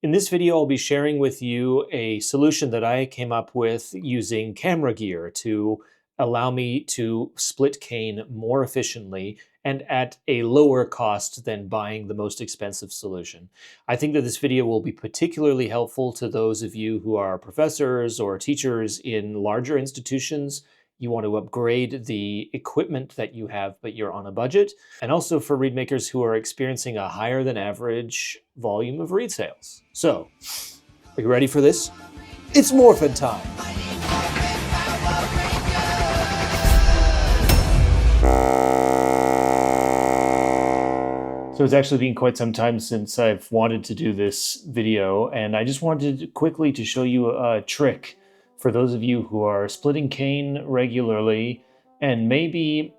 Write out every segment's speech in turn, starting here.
In this video, I'll be sharing with you a solution that I came up with using camera gear to allow me to split cane more efficiently and at a lower cost than buying the most expensive solution. I think that this video will be particularly helpful to those of you who are professors or teachers in larger institutions. You want to upgrade the equipment that you have, but you're on a budget, and also for reed makers who are experiencing a higher than average volume of reed sales. So, are you ready for this? It's morphin' time! So it's actually been quite some time since I've wanted to do this video, and I just wanted quickly to show you a trick for those of you who are splitting cane regularly and maybe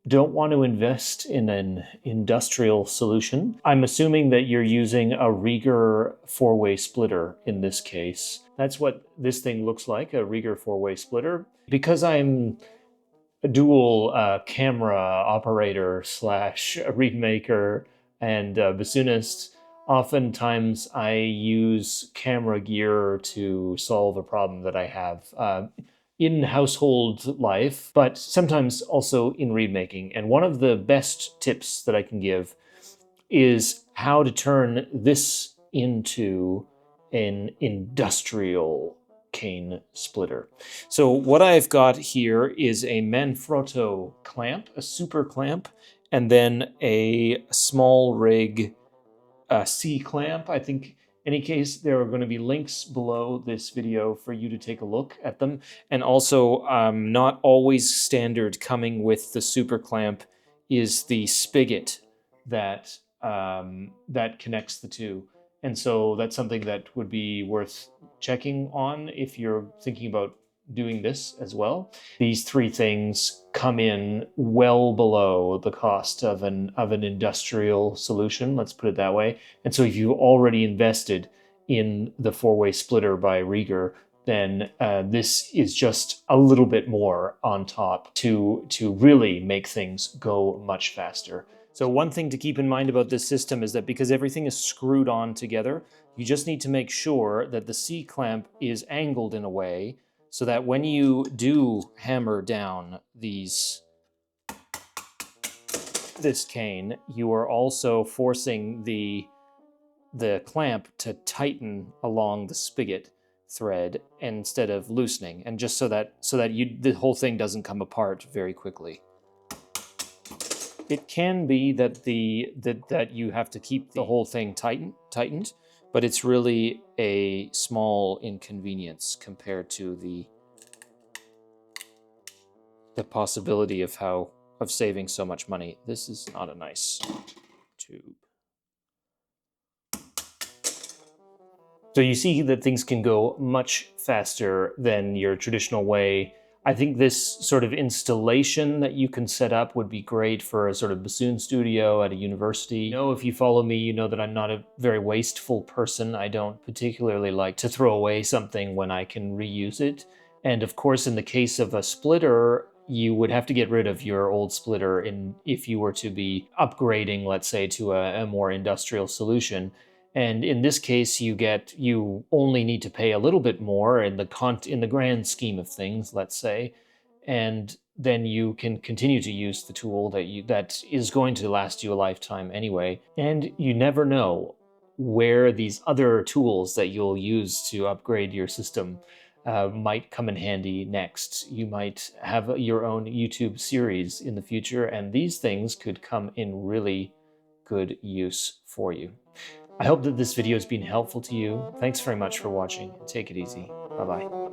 don't want to invest in an industrial solution. I'm assuming that you're using a Rieger four-way splitter in this case. That's what this thing looks like, a Rieger four-way splitter. Because I'm a dual camera operator slash reed maker and bassoonist, oftentimes I use camera gear to solve a problem that I have in household life, but sometimes also in reed making. And one of the best tips that I can give is how to turn this into an industrial cane splitter. So what I've got here is a Manfrotto clamp, a super clamp, and then a small rig C clamp. I think in any case, there are going to be links below this video for you to take a look at them. And also, not always standard coming with the super clamp is the spigot that, that connects the two. And so that's something that would be worth checking on if you're thinking about doing this as well. These three things come in well below the cost of an industrial solution, let's put it that way. And so if you already invested in the four-way splitter by Rieger, then this is just a little bit more on top to really make things go much faster. So one thing to keep in mind about this system is that because everything is screwed on together, you just need to make sure that the C-clamp is angled in a way so that when you do hammer down this cane, you are also forcing the clamp to tighten along the spigot thread instead of loosening, and just so that the whole thing doesn't come apart very quickly. It can be that that you have to keep the whole thing tightened, but it's really a small inconvenience compared to the possibility of saving so much money. This is not a nice tube. So you see that things can go much faster than your traditional way. I think this sort of installation that you can set up would be great for a sort of bassoon studio at a university. You know, if you follow me, you know that I'm not a very wasteful person. I don't particularly like to throw away something when I can reuse it. And of course, in the case of a splitter, you would have to get rid of your old splitter if you were to be upgrading, let's say, to a more industrial solution. And in this case, you only need to pay a little bit more in the grand scheme of things, let's say, and then you can continue to use the tool that is going to last you a lifetime anyway. And you never know where these other tools that you'll use to upgrade your system might come in handy next. You might have your own YouTube series in the future, and these things could come in really good use for you. I hope that this video has been helpful to you. Thanks very much for watching. Take it easy. Bye-bye.